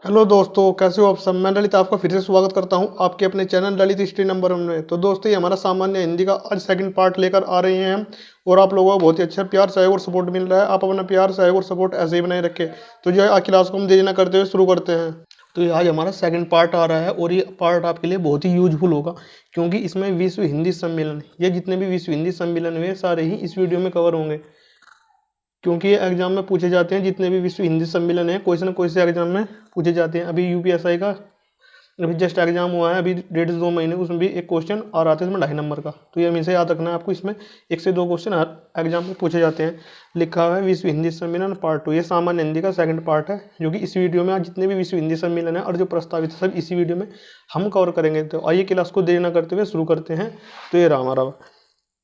Hello दोस्तों, कैसे हो आप सब। मैं ललित आपका फिर से स्वागत करता हूं आपके अपने चैनल ललित हिस्ट्री नंबर 1 में। तो दोस्तों, ये हमारा सामान्य हिंदी का आज सेकंड पार्ट लेकर आ रहे हैं हम। और आप लोगों को बहुत ही अच्छा प्यार सहयोग और सपोर्ट मिल रहा है। आप अपना प्यार सहयोग और सपोर्ट ऐसे ही बनाए रखें। तो जो है आज क्लास को हम देरी न करते हुए शुरू करते हैं। तो ये आज हमारा सेकंड पार्ट आ रहा है और ये पार्ट आपके लिए बहुत ही यूजफुल होगा, क्योंकि इसमें विश्व हिंदी सम्मेलन, ये जितने भी विश्व हिंदी सम्मेलन हुए सारे ही इस वीडियो में कवर होंगे, क्योंकि ये एग्जाम में पूछे जाते हैं। जितने भी विश्व हिंदी सम्मेलन है कोई से एग्जाम में पूछे जाते हैं। अभी यूपीएसआई का अभी जस्ट एग्जाम हुआ है, अभी 1.5 से 2 महीने, उसमें भी एक क्वेश्चन आ रहा था इसमें 2.5 नंबर का। तो ये हमेशा याद रखना है आपको, इसमें 1 से 2 क्वेश्चन हर एग्जाम में पूछे जाते हैं। लिखा हुआ है विश्व हिंदी सम्मेलन पार्ट 2, ये सामान्य हिंदी का सेकंड पार्ट है, जो कि इस वीडियो में आज जितने भी विश्व हिंदी सम्मेलन है और जो प्रस्तावित है सब इसी वीडियो में हम कवर करेंगे। तो आइए क्लास को देरी न करते हुए शुरू करते हैं। तो ये रहा हमारा,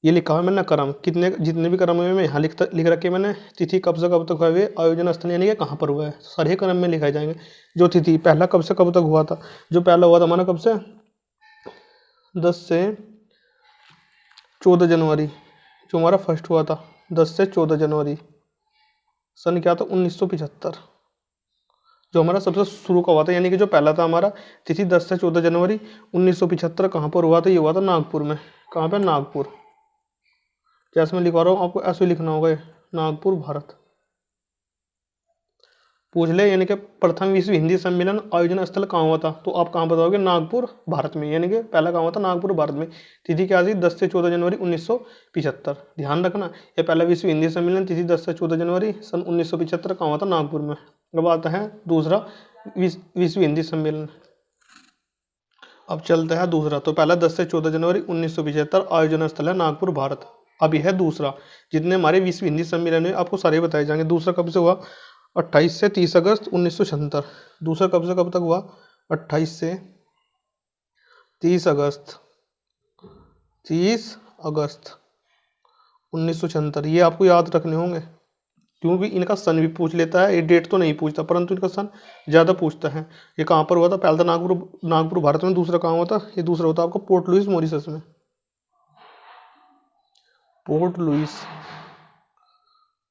ये लिखा हुआ है मैंने क्रम, कितने जितने भी क्रम हुए मैं यहाँ लिख रखे मैंने। तिथि कब से कब तक हुए, आयोजन स्थल यानी कि कहाँ पर हुआ है, सारे क्रम में लिखाए जाएंगे। जो तिथि पहला कब से कब तक हुआ था, जो पहला हुआ था हमारा कब से 10 से 14 जनवरी, जो हमारा फर्स्ट हुआ था 10 से 14 जनवरी। सन क्या था 1975, जो हमारा सबसे शुरू का हुआ था, यानी कि जो पहला था हमारा तिथि 10 से 14 जनवरी 1975। कहाँ पर हुआ था, ये हुआ था नागपुर में। कहाँ पर, नागपुर। जैसे मैं लिखवा रहा हूँ आपको ऐसे लिखना होगा, नागपुर भारत। पूछ ले, यानी कि प्रथम विश्व हिंदी सम्मेलन आयोजन स्थल कहाँ हुआ था, तो आप कहाँ बताओगे, नागपुर भारत में। यानी कि पहला कहाँ हुआ था, नागपुर भारत में। तिथि क्या थी, 10 से 14 जनवरी 1975। ध्यान रखना, ये पहला विश्व हिंदी सम्मेलन तिथि 10 से 14 जनवरी सन 1975 कहाँ हुआ था, नागपुर में। अब आता है दूसरा विश्व हिंदी सम्मेलन। अब चलता है दूसरा। तो पहला 10 से 14 जनवरी 1975 आयोजन स्थल है नागपुर भारत। अब यह है दूसरा। जितने हमारे विश्व हिंदी सम्मेलन है आपको सारे बताए जाएंगे। दूसरा कब से हुआ, 28 से 30 अगस्त 1976। दूसरा कब से कब तक हुआ, 28 से 30 अगस्त 1976। ये आपको याद रखने होंगे, क्योंकि इनका सन भी पूछ लेता है। ये डेट तो नहीं पूछता, परंतु इनका सन ज़्यादा पूछता है। ये कहाँ पर हुआ था, पहला था नागपुर भारत में। दूसरा कहाँ हुआ था, ये दूसरा होता है आपको पोर्ट लुइस मॉरिशस में। पोर्ट लुइस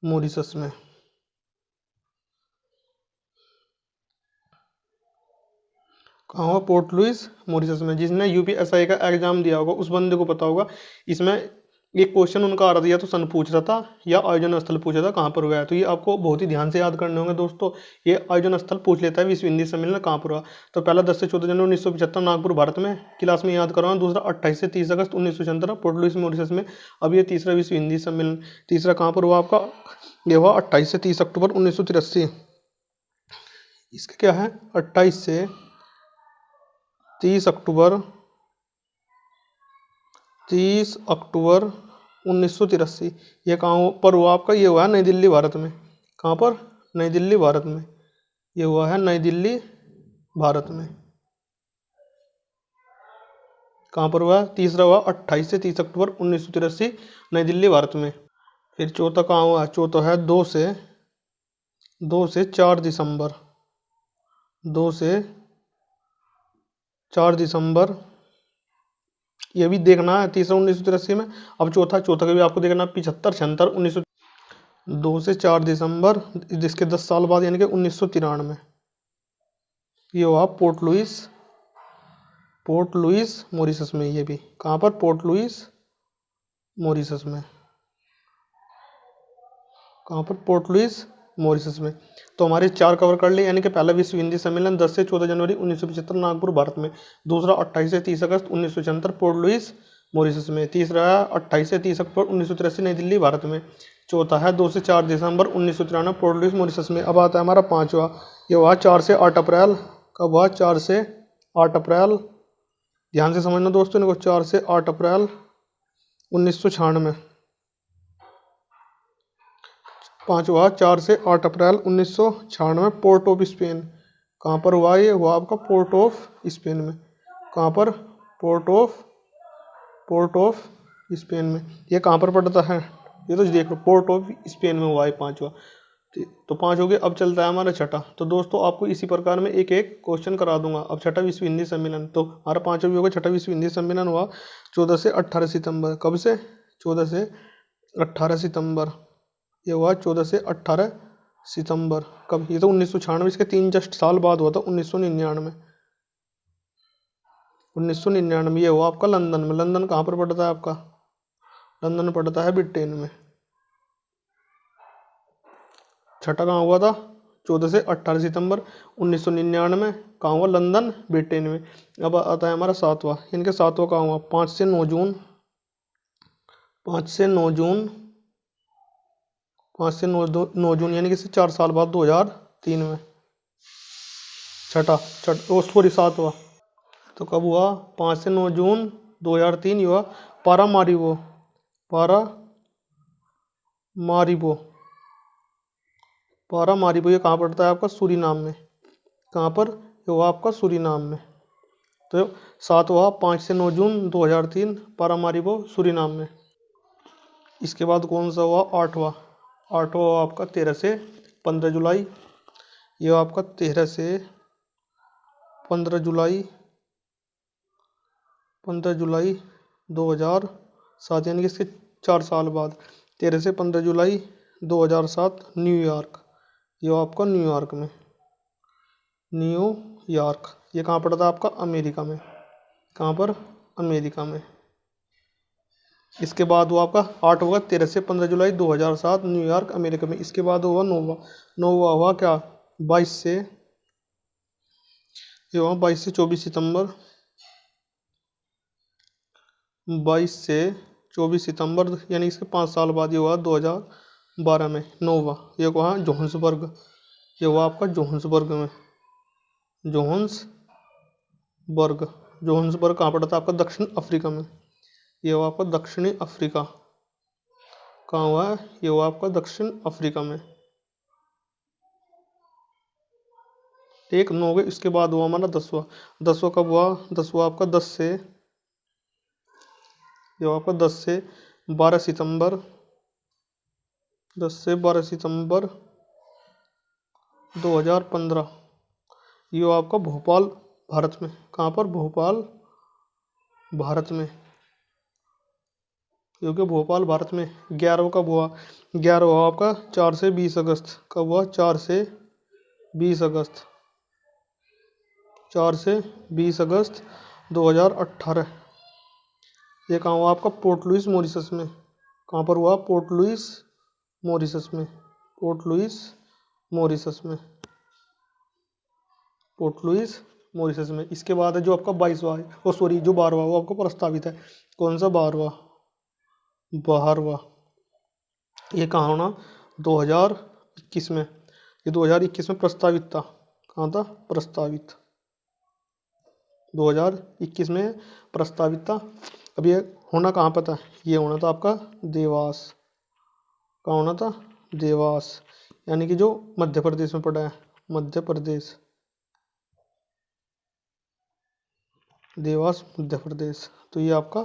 मॉरिशस में। कहाँ हुआ, पोर्ट लुइस मॉरिशस में। जिसने यूपीएसआई का एग्जाम दिया होगा उस बंदे को पता होगा। इसमें एक क्वेश्चन उनका आ रहा था, या तो सन पूछ रहा था या आयोजन स्थल पूछ रहा था कहाँ पर हुआ है। तो ये आपको बहुत ही ध्यान से याद करने होंगे दोस्तों। ये आयोजन स्थल पूछ लेता है विश्व हिंदी सम्मेलन कहाँ पर हुआ। तो पहला 10 से 14 जनवरी 1975 नागपुर भारत में, क्लास में याद कराऊंगा। दूसरा 28 से 30 अगस्त 1976 पोर्ट लुइस मॉरिशस में। अब ये तीसरा विश्व हिंदी सम्मेलन, तीसरा कहाँ पर हुआ आपका, ये हुआ 28 से 30 अक्टूबर 1983। इसका क्या है, 28 से 30 अक्टूबर 1983। ये कहाँ पर हुआ आपका, ये हुआ है नई दिल्ली भारत में। कहाँ पर, नई दिल्ली भारत में। ये हुआ है नई दिल्ली भारत में। कहाँ पर हुआ, तीसरा हुआ 28 से 30 अक्टूबर 1983 नई दिल्ली भारत में। फिर चौथा कहाँ हुआ, चौथा है 2 से 4 दिसंबर 2 से 4 दिसंबर। ये भी देखना है, तीसरा 1983 में। अब चौथा का भी आपको देखना, 75 76 1900। 2 से 4 दिसंबर, जिसके 10 साल बाद यानी कि 1993। ये हुआ पोर्ट लुइस मॉरिशस में। ये भी कहाँ पर, पोर्ट लुइस मॉरिशस में। कहाँ पर, पोर्ट लुइस मॉरिशस में। तो हमारे 4 कवर कर लिए, यानी कि पहला विश्व हिंदी सम्मेलन 10 से 14 जनवरी 1975 नागपुर भारत में। दूसरा 28 से 30 अगस्त 1976 पोर्ट लुइस मॉरिशस में। तीसरा है 28 से 30 अक्टूबर 1983 नई दिल्ली भारत में। चौथा है 2 से 4 दिसंबर 1993 पोर्ट लुइस मॉरिशस में। अब आता है हमारा पाँचवा, ये हुआ 4 से 8 अप्रैल। कब हुआ, 4 से 8 अप्रैल। ध्यान से समझना दोस्तों इनको, 4 से 8 अप्रैल 1996। पाँचवा 4 से 8 अप्रैल 1996 पोर्ट ऑफ स्पेन। कहाँ पर हुआ, ये हुआ आपका पोर्ट ऑफ स्पेन में। कहाँ पर, पोर्ट ऑफ स्पेन में। ये कहाँ पर पड़ता है, ये तो देख लो, पोर्ट ऑफ स्पेन में हुआ है पाँचवा। तो 5 हो गए। अब चलता है हमारा छठा। तो दोस्तों आपको इसी प्रकार में एक एक क्वेश्चन करा दूंगा। अब छठा विश्व हिंदी सम्मेलन, तो हमारा 5वां भी होगा। छठा विश्व हिंदी सम्मेलन हुआ 14 से 18 सितंबर। कब से, 14 से 18 सितंबर। ये हुआ 14 से 18 सितंबर। कब? ये तो 1996, इसके 3 जस्ट साल बाद हुआ था 1999। 1999 ये हुआ आपका लंदन में। लंदन कहाँ पर पड़ता है आपका? लंदन पड़ता है ब्रिटेन में। छठा कहाँ हुआ था? 14 से 18 सितंबर 1999। कहाँ हुआ? लंदन ब्रिटेन में। अब आता है हमारा सातवां। इनके सातवां कहाँ हुआ? 5 से 9 जून। 5 से 9 जून। 5 से 9 जून यानी कि इससे 4 साल बाद 2003 में। छठा छठ ओ सॉरी सातवां। तो कब हुआ? 5 से 9 जून 2003 हुआ पारा मारिबो। पारा मारिबो। पारा मारिबो ये कहाँ पड़ता है आपका? सूरीनाम में। कहाँ पर? ये हुआ आपका सूरीनाम में। तो सात हुआ 5 से 9 जून 2003 पारा मारिबो सूरीनाम में। इसके बाद कौन सा हुआ? आठवां। आठवां हुआ आपका 13 से 15 जुलाई। ये हुआ आपका 13 से 15 जुलाई। 15 जुलाई 2007 यानी कि इसके 4 साल बाद। 13 से 15 जुलाई 2007 न्यूयॉर्क। ये हुआ आपका न्यूयॉर्क में। न्यूयॉर्क ये कहाँ पड़ता है आपका? अमेरिका में। कहाँ पर? अमेरिका में। इसके बाद हुआ आपका 8 होगा 13 से 15 जुलाई 2007 न्यूयॉर्क अमेरिका में। इसके बाद हुआ नौवा। नौवा हुआ क्या? 22 से 24 सितंबर। 22 से 24 सितंबर यानी इसके 5 साल बाद ये हुआ 2012 में। नौवा ये हुआ जोहान्सबर्ग। ये हुआ आपका जोहान्सबर्ग में। जोहान्सबर्ग। जोहान्सबर्ग कहाँ पड़ता है आपका? दक्षिण अफ्रीका में। ये हुआ आपका दक्षिणी अफ्रीका। कहाँ हुआ है? ये हुआ आपका दक्षिण अफ्रीका में। एक 9 गए। इसके बाद हुआ हमारा 10वां। 10वां कब हुआ? 10वां आपका 10 से 12 सितंबर। 10 से 12 सितंबर 2015। ये हुआ आपका भोपाल भारत में। कहाँ पर? भोपाल भारत में। क्योंकि भोपाल भारत में। 11वां कब हुआ? 11वां हुआ आपका 4 से 20 अगस्त। कब हुआ? 4 से 20 अगस्त। 4 से 20 अगस्त 2018। ये कहाँ हुआ आपका? पोर्ट लुइस मॉरिशस में। कहाँ पर हुआ? पोर्ट लुइस मॉरिशस में। पोर्ट लुइस मॉरिशस में। पोर्ट लुइस मॉरिशस में। इसके बाद है जो आपका 22वां है, वो सॉरी जो 12वां वो आपको प्रस्तावित है। कौन सा? 12वां। 12वां ये कहाँ होना? 2021 में। ये 2021 में प्रस्तावित था। कहाँ था? प्रस्तावित। 2021 में प्रस्तावित था। अब ये होना कहाँ पर था? ये होना था आपका देवास। कहाँ होना था? देवास यानी कि जो मध्य प्रदेश में पड़ा है। मध्य प्रदेश। देवास मध्य प्रदेश। तो ये आपका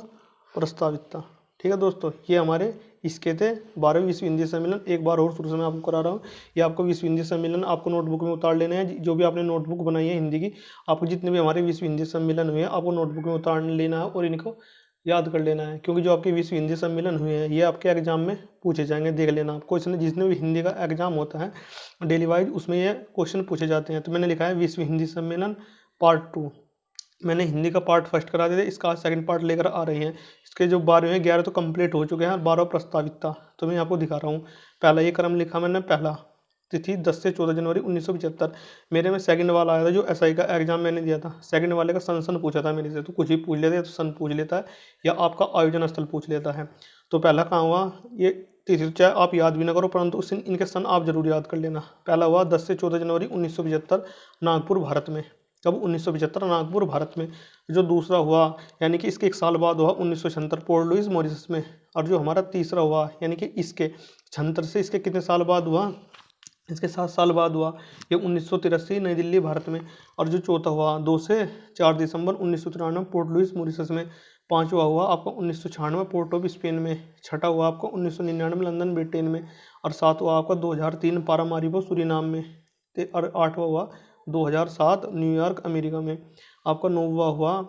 प्रस्तावित था। ठीक है दोस्तों, ये हमारे इसके थे 12वें विश्व हिंदी सम्मेलन। एक बार और शुरू से मैं आपको करा रहा हूँ। ये आपको विश्व हिंदी सम्मेलन आपको नोटबुक में उतार लेना है। जो भी आपने नोटबुक बनाई है हिंदी की, आपको जितने भी हमारे विश्व हिंदी सम्मेलन हुए हैं आपको नोटबुक में उतार लेना है और इनको याद कर लेना है। क्योंकि जो आपके विश्व हिंदी सम्मेलन हुए हैं ये आपके एग्जाम में पूछे जाएंगे। देख लेना आप क्वेश्चन, जितने भी हिंदी का एग्जाम होता है डेली वाइज उसमें ये क्वेश्चन पूछे जाते हैं। तो मैंने लिखा है विश्व हिंदी सम्मेलन पार्ट 2। मैंने हिंदी का पार्ट फर्स्ट करा दिया था, इसका सेकंड पार्ट लेकर आ रहे हैं। इसके जो 12वें 11 तो कंप्लीट हो चुके हैं और 12 प्रस्तावित था। तो मैं आपको दिखा रहा हूँ। पहला ये क्रम लिखा मैंने। पहला तिथि 10 से 14 जनवरी 1975। मेरे में सेकंड वाला आया था जो एसआई का एग्जाम मैंने दिया था। सेकंड वाले का सन पूछा था मेरे से। तो कुछ भी पूछ लेता है तो सन पूछ लेता है या आपका आयोजन स्थल पूछ लेता है। तो पहला कहाँ हुआ? ये तिथि तो चाहे आप याद भी ना करो परंतु उस इनके सन आप जरूर याद कर लेना। पहला हुआ 10 से 14 जनवरी 1975 नागपुर भारत में। कब? 1975 नागपुर भारत में। जो दूसरा हुआ यानी कि इसके 1 साल बाद हुआ 1976 पोर्ट लुइस मॉरिशस में। और जो हमारा तीसरा हुआ यानी कि इसके 76 से इसके कितने साल बाद हुआ? इसके 7 साल बाद हुआ। ये 1983 नई दिल्ली भारत में। और जो चौथा हुआ 2 से 4 दिसंबर 1993 पोर्ट लुइस मॉरिशस में। पांचवा हुआ आपका 1996 पोर्ट ऑफ स्पेन में। छठा हुआ आपका 1999 लंदन ब्रिटेन में। और सातवां आपका 2003 पारामारिबो सूरीनाम में। और आठवां हुआ 2007 न्यूयॉर्क अमेरिका में। आपका नौवां हुआ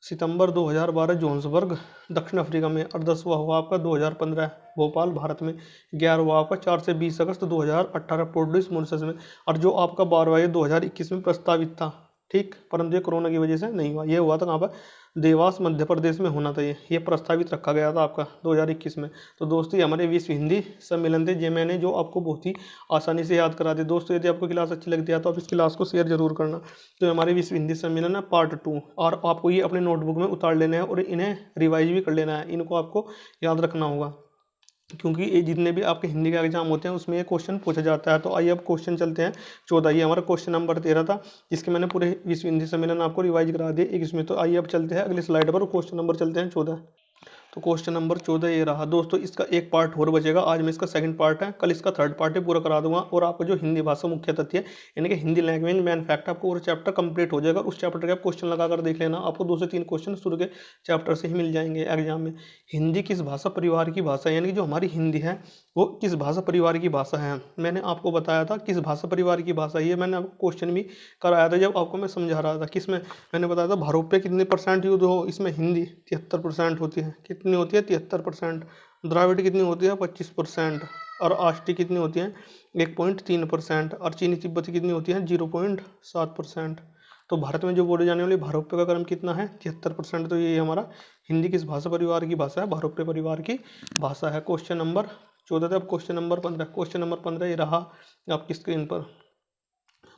सितंबर 2012 जोहान्सबर्ग दक्षिण अफ्रीका में, और 10वां हुआ आपका 2015 भोपाल भारत में, 11वां आपका 4 से 20 अगस्त 2018 पोर्ट लुइस मॉरिशस में, और जो आपका 12वां 2021 में प्रस्तावित था, ठीक, परंतु ये कोरोना की वजह से नहीं हुआ। ये हुआ था कहाँ पर, देवास मध्य प्रदेश में होना था। ये प्रस्तावित रखा गया था आपका 2021 में। तो दोस्तों ये हमारे विश्व हिंदी सम्मेलन थे, ये मैंने जो आपको बहुत ही आसानी से याद करा दिए। दोस्तों यदि आपको क्लास अच्छी लगती है तो आप इस क्लास को शेयर जरूर करना। तो हमारे विश्व हिंदी सम्मेलन है पार्ट 2, और आपको ये अपने नोटबुक में उतार लेना है और इन्हें रिवाइज भी कर लेना है। इनको आपको याद रखना होगा, क्योंकि ये जितने भी आपके हिंदी के एग्जाम होते हैं उसमें ये क्वेश्चन पूछा जाता है। तो आइए अब क्वेश्चन चलते हैं 14। ये हमारा क्वेश्चन नंबर 13 था, जिसके मैंने पूरे विश्व हिंदी सम्मेलन आपको रिवाइज करा दिए एक इसमें। तो आइए अब चलते हैं अगली स्लाइड पर, क्वेश्चन नंबर चलते हैं 14। तो क्वेश्चन नंबर 14 ये रहा दोस्तों। इसका एक पार्ट और बचेगा, आज में इसका सेकंड पार्ट है, कल इसका थर्ड पार्ट है, पूरा करा दूंगा। और आपको जो हिंदी भाषा मुख्य तथ्य है, यानी कि हिंदी लैंग्वेज मैन फैक्ट, आपको और चैप्टर कंप्लीट हो जाएगा। उस चैप्टर के आप क्वेश्चन लगाकर देख लेना, आपको 2 से 3 क्वेश्चन शुरू के चैप्टर से ही मिल जाएंगे एग्जाम में। हिंदी किस भाषा परिवार की भाषा है, यानी कि जो हमारी हिंदी है वो किस भाषा परिवार की भाषा है। मैंने आपको बताया था किस भाषा परिवार की भाषा है, ये मैंने आपको क्वेश्चन भी कराया था जब आपको मैं समझा रहा था। किसमें मैंने बताया था, भारोपे कितने % यूज हो, इसमें हिंदी 73% होती है। कितनी होती है, 73%। द्राविड़ कितनी होती है, 25%। और आष्टी कितनी होती है, 1.3%। और चीनी तिब्बती कितनी होती है, 0.7%। तो भारत में जो बोले जाने वाले भारोपे का क्रम कितना है, 73%। तो ये हमारा हिंदी किस भाषा परिवार की भाषा है, भारोपे परिवार की भाषा है। क्वेश्चन नंबर 14 था। अब क्वेश्चन नंबर 15। क्वेश्चन नंबर 15 ये रहा आपकी स्क्रीन पर।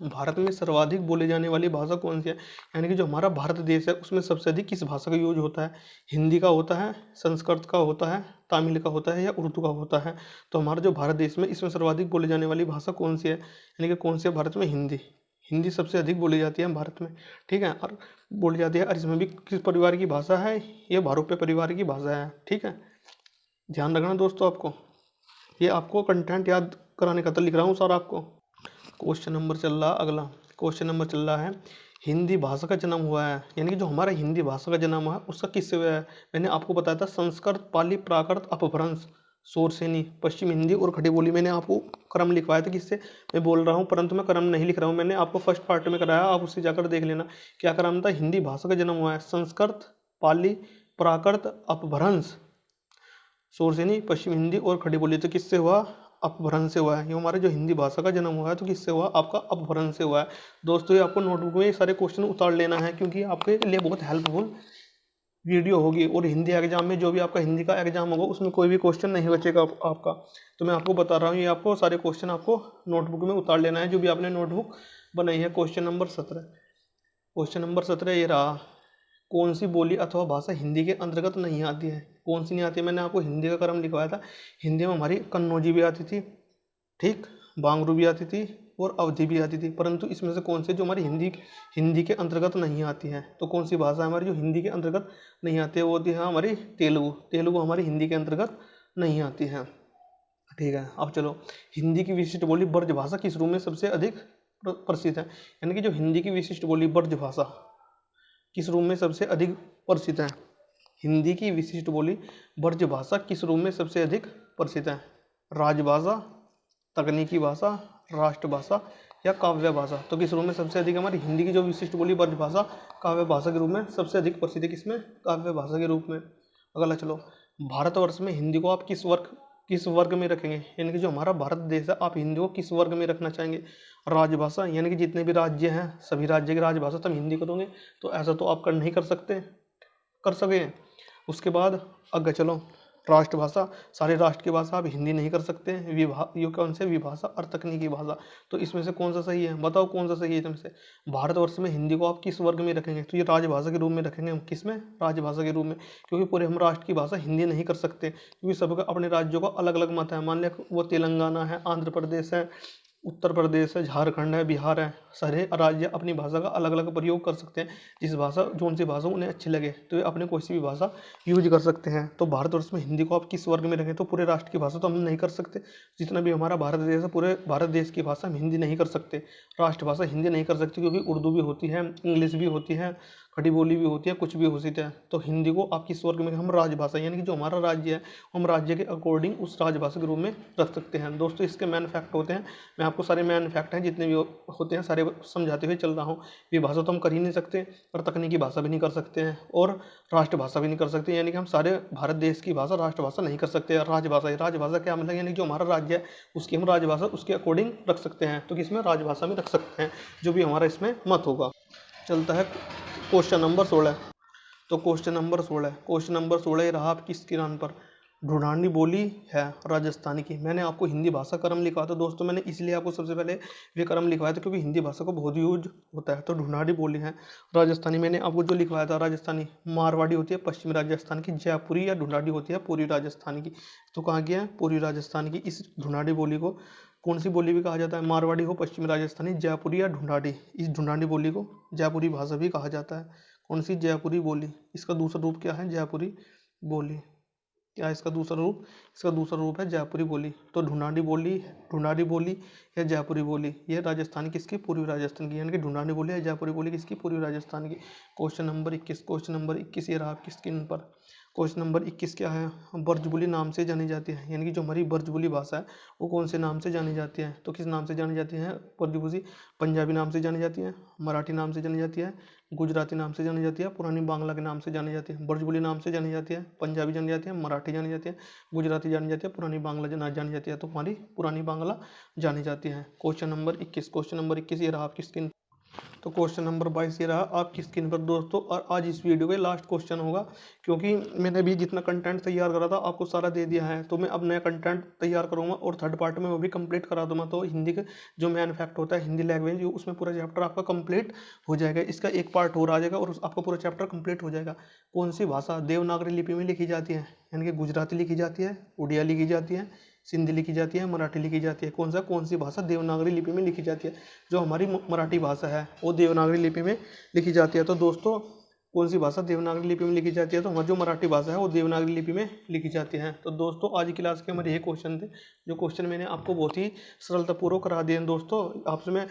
भारत में सर्वाधिक बोली जाने वाली भाषा कौन सी है, यानी कि जो हमारा भारत देश है उसमें सबसे अधिक किस भाषा का यूज होता है। हिंदी का होता है, संस्कृत का होता है, तमिल का होता है, या उर्दू का होता है। तो हमारा जो भारत देश में इसमें सर्वाधिक बोली जाने वाली भाषा कौन सी है, यानी कि कौन सी है भारत में, हिंदी। हिंदी सबसे अधिक बोली जाती है भारत में, ठीक है, और बोली जाती है। और इसमें भी किस परिवार की भाषा है, ये भारोपे परिवार की भाषा है, ठीक है। ध्यान रखना दोस्तों, आपको ये आपको कंटेंट याद कराने का तो लिख रहा हूँ सर आपको। क्वेश्चन नंबर चल रहा अगला। क्वेश्चन नंबर चल रहा है, हिंदी भाषा का जन्म हुआ है, यानी कि जो हमारा हिंदी भाषा का जन्म हुआ है उसका किससे हुआ है। मैंने आपको बताया था संस्कृत, पाली, प्राकृत, अपभ्रंश, शोरसेनी, पश्चिम हिंदी और खड़ी बोली। मैंने आपको क्रम लिखवाया था किससे मैं बोल रहा हूँ, परंतु मैं क्रम नहीं लिख रहा हूँ। मैंने आपको फर्स्ट पार्ट में कराया, आप उससे जाकर देख लेना क्या क्रम था। हिंदी भाषा का जन्म हुआ है संस्कृत, पाली, प्राकृत, अपभ्रंश, शोरसेनी, पश्चिम हिंदी और खड़ी बोली। तो किससे हुआ, अपभ्रंश से हुआ है। ये हमारे जो हिंदी भाषा का जन्म हुआ है तो किससे हुआ, आपका अपभ्रंश से हुआ है। दोस्तों ये आपको नोटबुक में ये सारे क्वेश्चन उतार लेना है, क्योंकि आपके लिए बहुत हेल्पफुल वीडियो होगी। और हिंदी एग्जाम में जो भी आपका हिंदी का एग्जाम होगा उसमें कोई भी क्वेश्चन नहीं बचेगा आपका। तो मैं आपको बता रहा हूँ, ये आपको सारे क्वेश्चन आपको नोटबुक में उतार लेना है, जो भी आपने नोटबुक बनाई है। Question number 17। क्वेश्चन नंबर 17 ये रहा, कौन सी बोली अथवा भाषा हिंदी के अंतर्गत नहीं आती है। कौन सी नहीं आती है, मैंने आपको हिंदी का क्रम लिखवाया था। हिंदी में हमारी कन्नौजी भी आती थी, ठीक, बांगरू भी आती थी और अवधी भी आती थी। परंतु इसमें से कौन से जो हमारी हिंदी के अंतर्गत नहीं आती है, तो कौन सी भाषा हमारी जो हिंदी के अंतर्गत नहीं आती है, वो होती है हमारी तेलुगु। तेलुगु हमारी हिंदी के अंतर्गत नहीं आती है, ठीक है। अब चलो, हिंदी की विशिष्ट बोली ब्रज भाषा किस रूप में सबसे अधिक प्रसिद्ध है, यानी कि जो हिंदी की विशिष्ट बोली ब्रज भाषा किस रूप में सबसे अधिक प्रसिद्ध है। हिंदी की विशिष्ट बोली ब्रज भाषा किस रूप में सबसे अधिक प्रसिद्ध है। राजभाषा, तकनीकी भाषा, राष्ट्रभाषा या काव्य भाषा। तो किस रूप में सबसे अधिक हमारी हिंदी की जो विशिष्ट बोली ब्रज भाषा काव्य भाषा के रूप में सबसे अधिक प्रसिद्ध है, किसमें, काव्य भाषा के रूप में। अगला चलो, भारतवर्ष में हिंदी को आप किस वर्ग में रखेंगे, यानी कि जो हमारा भारत देश है आप हिंदी को किस वर्ग में रखना चाहेंगे। राजभाषा, यानी कि जितने भी राज्य हैं सभी राज्य की राजभाषा तुम हिंदी करोगे, तो ऐसा तो आप कर नहीं कर सके। उसके बाद आगे चलो, राष्ट्रभाषा, सारे राष्ट्र की भाषा आप हिंदी नहीं कर सकते। ये कौन से, विभाषा और तकनीकी भाषा। तो इसमें से कौन सा सही है, बताओ कौन सा सही है इसमें से। भारतवर्ष में हिंदी को आप किस वर्ग में रखेंगे, तो ये राजभाषा के रूप में रखेंगे हम। किसमें, राजभाषा के रूप में, क्योंकि पूरे हम राष्ट्र की भाषा हिंदी नहीं कर सकते, क्योंकि सबका अपने राज्यों का अलग अलग मत है। मान लिया वो तेलंगाना है, आंध्र प्रदेश है, उत्तर प्रदेश है, झारखंड है, बिहार है, सारे राज्य अपनी भाषा का अलग अलग प्रयोग कर सकते हैं। जिस भाषा जोन सी भाषा उन्हें अच्छी लगे तो वे अपने कोई सी भी भाषा यूज कर सकते हैं। तो भारतवर्ष में हिंदी को आप किस वर्ग में रखें, तो पूरे राष्ट्र की भाषा तो हम नहीं कर सकते। जितना भी हमारा भारत देश है पूरे भारत देश की भाषा हम हिंदी नहीं कर सकते, राष्ट्रभाषा हिंदी नहीं कर सकते, क्योंकि उर्दू भी होती है, इंग्लिश भी होती है, खड़ी बोली भी होती है, कुछ भी होती है। तो हिंदी को आप किस वर्ग में, हम राजभाषा, यानी कि जो हमारा राज्य है हम राज्य के अकॉर्डिंग उस राजभाषा के रूप में रख सकते हैं। दोस्तों इसके मैन फैक्ट होते हैं, मैं आपको सारे मैन फैक्ट हैं जितने भी होते हैं सारे समझाते हुए चल रहा हूँ। ये भाषा तो हम कर ही नहीं सकते, और तकनीकी भाषा भी नहीं कर सकते हैं, और राष्ट्रभाषा भी नहीं कर सकते, यानी कि हम सारे भारत देश की भाषा राष्ट्रभाषा नहीं कर सकते। राजभाषा क्या मतलब, यानी जो हमारा राज्य है उसकी हम राजभाषा उसके अकॉर्डिंग रख सकते हैं, तो किसमें राजभाषा में रख सकते हैं, जो भी हमारा इसमें मत होगा। चलता है क्वेश्चन नंबर 16। तो क्वेश्चन नंबर 16 ये रहा आपकी स्क्रीन पर। ढूंढानी बोली है राजस्थानी की। मैंने आपको हिंदी भाषा क्रम लिखवाया था दोस्तों, मैंने इसलिए आपको सबसे पहले वे क्रम लिखवाया था क्योंकि हिंदी भाषा को बहुत यूज होता है। तो ढूंढानी बोली है राजस्थानी, मैंने आपको जो लिखवाया था राजस्थानी मारवाड़ी होती है पश्चिमी राजस्थान की, जयपुरी या ढूंढानी होती है पूर्वी राजस्थान की। तो कहाँ की है, पूर्वी राजस्थान की। इस ढूंढानी बोली को कौन सी बोली भी कहा जाता है, मारवाड़ी हो, पश्चिमी राजस्थानी, जयपुरी या ढूंढानी। इस ढूंढानी बोली को जयपुरी भाषा भी कहा जाता है। कौन सी, जयपुरी बोली। इसका दूसरा रूप क्या है, जयपुरी बोली। क्या है इसका दूसरा रूप, इसका दूसरा रूप है जयपुरी बोली। तो ढूंढानी बोली या जयपुरी बोली, ये राजस्थान किसकी, पूर्वी राजस्थान की, यानी कि ढूंढानी बोली या जयपुरी बोली किसकी, पूर्वी राजस्थान की। क्वेश्चन नंबर 21 ये रहा आपकी स्क्रीन पर। क्वेश्चन नंबर 21 क्या है, ब्रजबुली नाम से जानी जाती है, यानी कि जो हमारी ब्रजबुली भाषा है वो कौन से नाम से जानी जाती है। तो किस नाम से जानी जाती है ब्रजबुली, पंजाबी नाम से जानी जाती है, मराठी नाम से जानी जाती है, गुजराती नाम से जानी जाती है, पुरानी बांग्ला के नाम से जानी जाती है। ब्रजबुली नाम से जानी जाती है, पंजाबी जानी जाती है, मराठी जानी जाती है, गुजराती जानी जाती है, पुरानी बांग्ला जानी जाती है। तो हमारी पुरानी बांग्ला जानी जाती है। क्वेश्चन नंबर 21 ये रहा आपकी स्क्रीन। तो क्वेश्चन नंबर 22 ये रहा आपकी स्क्रीन पर दोस्तों, और आज इस वीडियो का लास्ट क्वेश्चन होगा, क्योंकि मैंने भी जितना कंटेंट तैयार करा था आपको सारा दे दिया है। तो मैं अब नया कंटेंट तैयार करूंगा और थर्ड पार्ट में वो भी कंप्लीट करा दूंगा। तो हिंदी का जो मेन फैक्ट होता है हिंदी लैंग्वेज, उसमें पूरा चैप्टर आपका कंप्लीट हो जाएगा। इसका एक पार्ट और आ जाएगा और आपका पूरा चैप्टर कंप्लीट हो जाएगा। कौन सी भाषा देवनागरी लिपि में लिखी जाती है, यानी कि गुजराती लिखी जाती है, उड़िया लिखी जाती है, सिंधी लिखी जाती है, मराठी लिखी जाती है। कौन सी भाषा देवनागरी लिपि में लिखी जाती है। जो हमारी मराठी भाषा है वो देवनागरी लिपि में लिखी जाती है। तो दोस्तों कौन सी भाषा देवनागरी लिपि में लिखी जाती है, तो हमारी जो मराठी भाषा है वो देवनागरी लिपि में लिखी जाती है। तो दोस्तों आज की क्लास के हमारे ये क्वेश्चन थे, जो क्वेश्चन मैंने आपको बहुत ही सरलतापूर्वक करा दिए हैं। दोस्तों आपसे मैं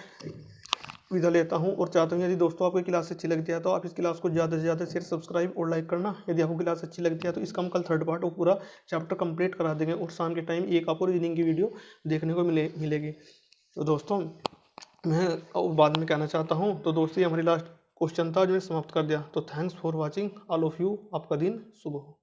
विदा लेता हूं और चाहता हूं यदि दोस्तों आपको क्लास अच्छी लगती है तो आप इस क्लास को ज़्यादा से ज़्यादा शेयर, सब्सक्राइब और लाइक करना। यदि आपको क्लास अच्छी लगती है तो इसका हम कल थर्ड पार्ट और पूरा चैप्टर कंप्लीट करा देंगे, और शाम के टाइम एक आपको रीडिंग की वीडियो देखने को मिलेगी। तो दोस्तों मैं बाद में कहना चाहता हूँ, तो दोस्तों ये हमारी लास्ट क्वेश्चन था जो समाप्त कर दिया। तो thanks for watching all of you, आपका दिन शुभ हो।